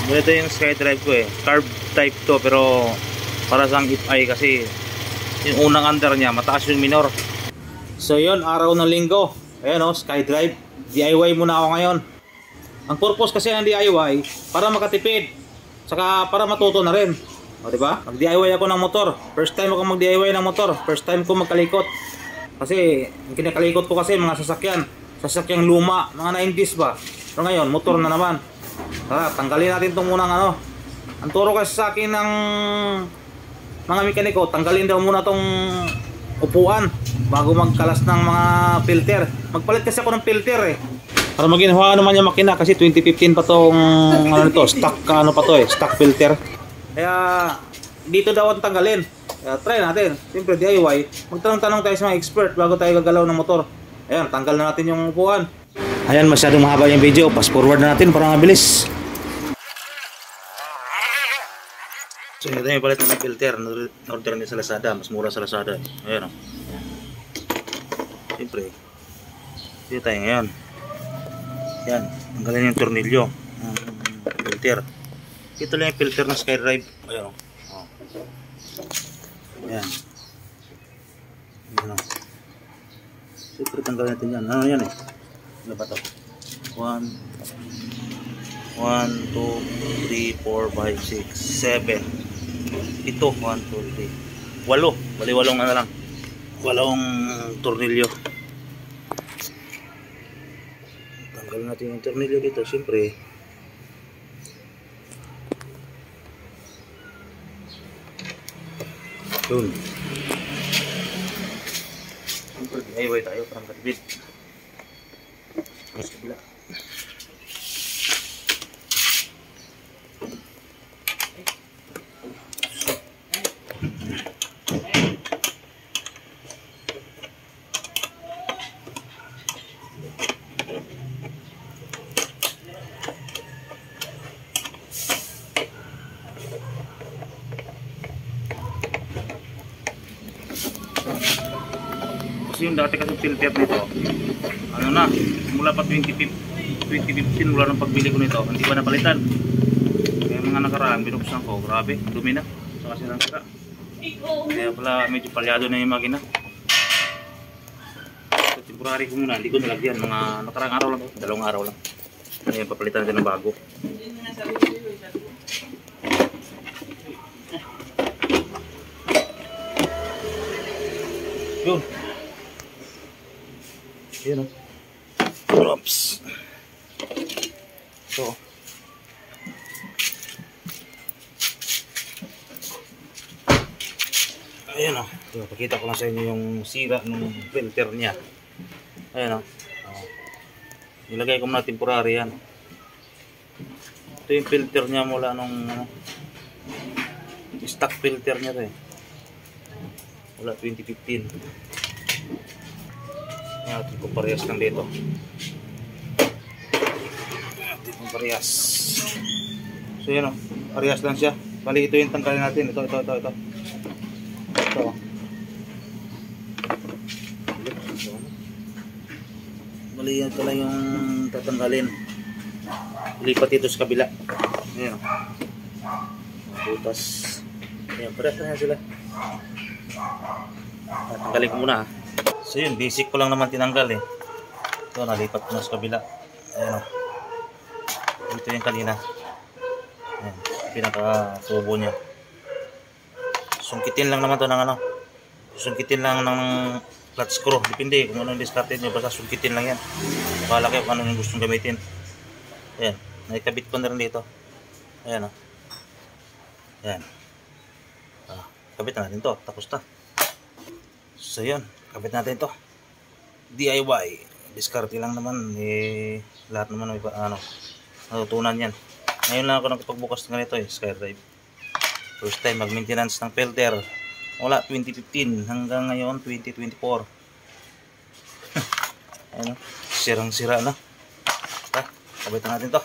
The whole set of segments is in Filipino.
Ito yung SkyDrive ko eh. Carb type to pero para sang if-i kasi yung unang under niya mataas yung minor. So yun, araw ng linggo. Ayan o, SkyDrive. DIY muna ako ngayon. Ang purpose kasi ng DIY para makatipid. Saka para matuto na rin. O diba? Mag-DIY ako ng motor. First time ako mag-DIY ng motor. First time ko magkalikot. Kasi yung kinakalikot ko kasi mga sasakyan. Sasakyang luma, mga 90s ba. Pero ngayon, motor na naman. Tara, tanggalin natin itong munang ano. Ang turo kasi sa akin ng mga mekaniko, tanggalin daw muna itong upuan bago magkalas ng mga filter. Magpalit kasi ako ng filter eh. Para maginhawa naman yung makina kasi 2015 pa tong ano nito, stock ano pa to eh, stock filter. Kaya dito daw ang tanggalin. Kaya try natin. Siyempre DIY, magtanong-tanong tayo sa mga expert bago tayo gagalaw ng motor. Ayan, tanggal na natin yung upuan. Ayan, masyadong mahaba yung video. Fast forward na natin para mabilis. So ito yung palit ng filter. Order niya sa Lazada. Mas mura sa Lazada. Ayan o. Siyempre dito tayo ngayon. Ayan, tanggalin yung tornilyo filter. Ito lang yung filter ng SkyDrive. Ayan o. Ayan. Ayan o. Siyempre tanggalin natin yan. Ano yan eh? Ano ba ito? 1, 2, 3, 4, 5, 6, 7. Ito, 1, 2, 3. 8. Bali 8 ano lang. 8 tornilyo. Tanggalin natin yung tornilyo dito. Siyempre. Yun. Siyempre, DIY tayo para makatipid. Mas kabila. Kasi yung dati kasi filter nito, ano na, mula pa 2015 mula nang pagbili ko nito, hindi pa napalitan. Kaya mga nakaraan, binuksan ko, grabe, dumi na, saka silang sira. Kaya pala medyo palyado na yung makina. So, temporary ko muna, hindi ko nalagyan, mga nakarang araw lang, 2 araw lang. Ngayon, papalitan natin ng bago. Yun. Ayan o. Oops. So. Ayan o. Pakita ko lang sa inyo yung sira ng filter niya. Ayan o. Nilagay ko muna temporary yan. Ito yung filter niya mula nung stock filter niya to eh. Mula 2015. Ayan kung parehas lang dito. Ayan kung parehas. So yan o. Parehas lang siya. Bali ito yung tanggalin natin. Ito. Ito. Bali ito lang yung tatanggalin. Lipat ito sa kabila. Ayan o. Butas. Ayan, parehas lang sila. Tanggalin ko muna ha. So yun, basic ko lang naman tinanggal eh. Ito, nalipat ko na sa kabila. Ayan o. Ito yung kanina. Ayan, pinaka-tubo niya. Sungkitin lang naman to ng ano. Sungkitin lang ng flat screw. Depende kung anong discarded nyo. Basta sungkitin lang yan. Bakala kayo kung anong yung gustong gamitin. Ayan, naikabit ko na rin dito. Ayan o. Ayan. Kabit na natin to. Tapos na. So yun, kabit natin to. DIY. Diskarte lang naman. Eh, lahat naman may natutunan yan. Ngayon lang ako nagpagbukas ng ganito eh, SkyDrive. First time mag-maintenance ng filter. Wala, 2015 hanggang ngayon 2024. Ayan, sirang-sira na. Kabit na natin to.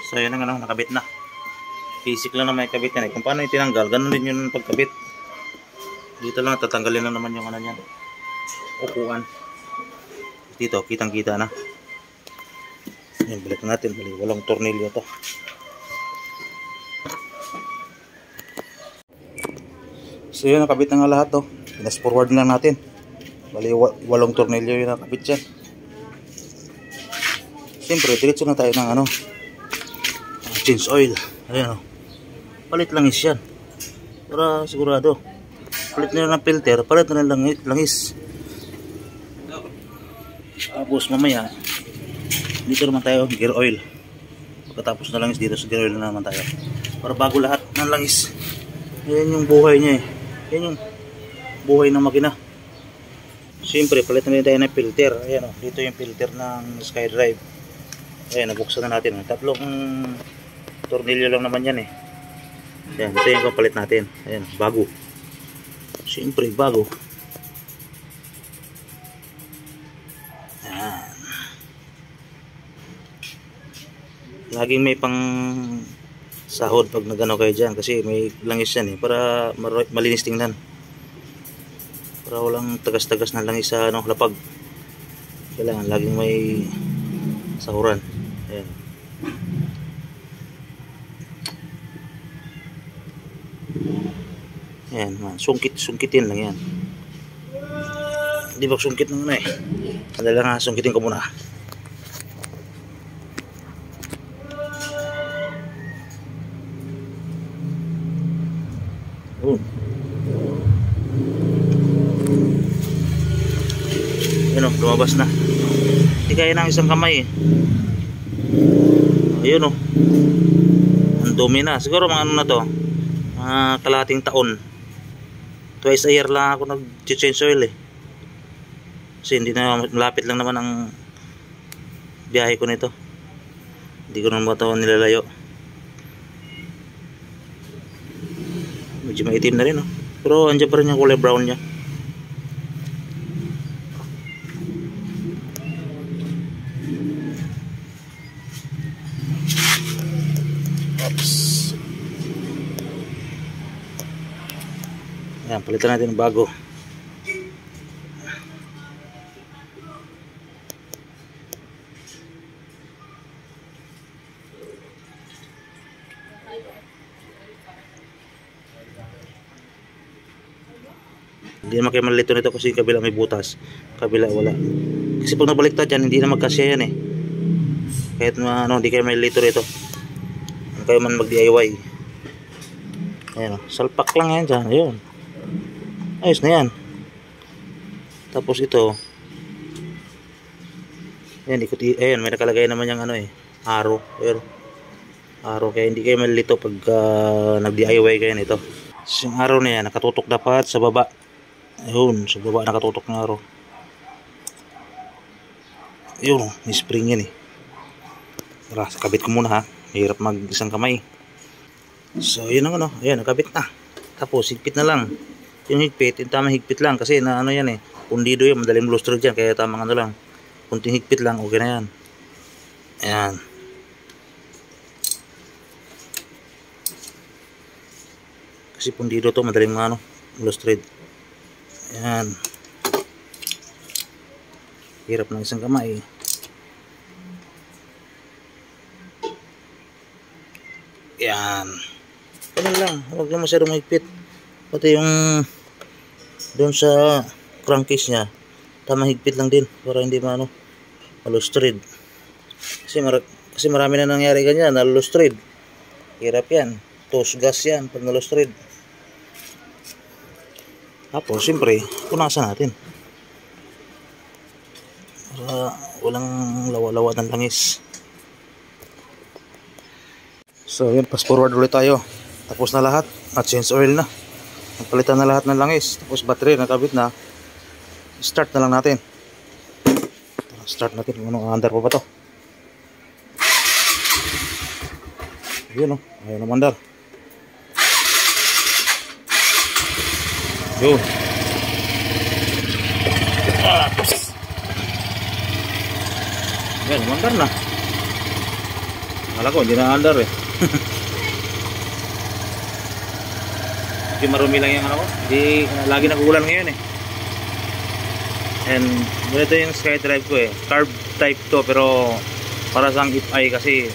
So yun ang nakabit na. Basic lang na may kabit yan eh. Kung paano yung tinanggal, ganun din yung pagkabit. Dito lang, tatanggalin lang naman yung ano yan. Upuan. Dito, kitang-kita na. Yan, balik natin. Bali, walang tornilyo to. So yun, nakabit na nga lahat to. Fast forward na lang natin. Bali, walong tornilyo yung nakabit dyan. Siyempre, diretso na tayo ng change oil. Ayan o. Palit langis yan. Para sigurado. Palit na ng filter, palit na ng langis. Tapos mamaya, dito naman tayo, gear oil. Pagkatapos na langis, dito sa gear oil na naman tayo. Para bago lahat ng langis. Yan yung buhay niya eh. Yan yung buhay ng makina. Siyempre, palit na rin tayo ng filter. Ayan o, dito yung filter ng SkyDrive. Ayan, nabuksan na natin. Tatlong tornilyo lang naman yan eh. Ayan, ito yung kapalit natin. Ayan, bago. Siyempre, bago. Ayan. Laging may pang sahod pag nagano kayo dyan. Kasi may langis yan eh. Para malinis tingnan. Para walang tagas-tagas na langis sa lapag. Kailangan laging may sahuran. Ayan. Ayan, sungkitin lang yan. Hindi ba sungkit ng eh. Madala nga, sungkitin ko muna. Ayan o, lumabas na. Hindi kaya ng isang kamay eh. Ayun o. Ang dumi na. Siguro mga na to. Mga kalahating taon. Twice a year lang ako nag-change oil eh. Kasi hindi na, malapit lang naman ang biyahe ko nito. Hindi ko naman ito nilalayo. Medyo maitim na rin oh. Pero andyan pa rin yung kulay brown niya. Oops. Ayan, palitan natin ng bago. Hindi naman kayo malito nito kasi kabila may butas, kabila wala. Kasi pag nabaliktad yan, hindi na magkasya yan eh. Kahit hindi kayo malito nito. Kung kayo man mag-DIY. Ayan o, salpak lang yan dyan. Ayun. Ayos na yan. Tapos ito. Ayan, ayan, may nakalagay naman yung arrow. Ayan. Arrow, kaya hindi kayo malito pag nag-DIY kayo nito. So, yung arrow na yan, nakatutok dapat sa baba. Ayun, sa baba nakatutok ng arrow. Ayun, may spring yan eh. Tara, kabit ko muna ha. Hirap mag isang kamay. So, yun ang ayan, nakabit na. Tapos, higpit na lang. Yung higpit, yung tamang higpit lang. Kasi na yan eh. Pundido yan, madaling lustrad dyan. Kaya tamang lang. Kunting higpit lang, okay na yan. Ayan. Kasi pundido to, madaling lustrad. Ayan. Hirap ng isang kamay. Ayan. Ganun lang. Huwag na masyadong mahigpit. Pati yung doon sa crankcase nya, tamang higpit lang din. Para hindi malustrid. Kasi marami na nangyari ganyan. Nalustrid. Hirap yan. Toast gas yan pag nalustrid. Tapos, siyempre, punasan natin. Para walang lawa-lawa ng langis. So, yun, fast forward ulit tayo. Tapos na lahat. Change oil na. Napalitan na lahat ng langis. Tapos, battery, nakabit na. Start na lang natin. Start natin. Anong under pa ba to? Yun, ayun ang mandar. Yun. Yan, mandar na. Akala ko, hindi na andar eh. Hindi marumi lang yung hindi, lagi nagugulan ngayon eh. And ganito yung SkyDrive ko eh. Carb type to, pero Para sang if-I kasi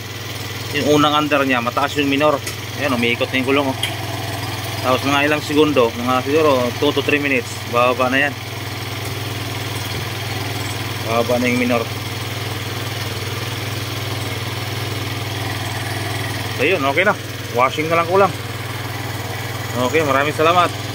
yung unang under niya mataas yung minor. Ayan, umiikot na yung gulong oh. Tapos mga ilang segundo, mga siguro 2 to 3 minutes, bababa na yan. Bababa na yung minor. So yun, okay na. Washing na lang kulang. Okay, maraming salamat.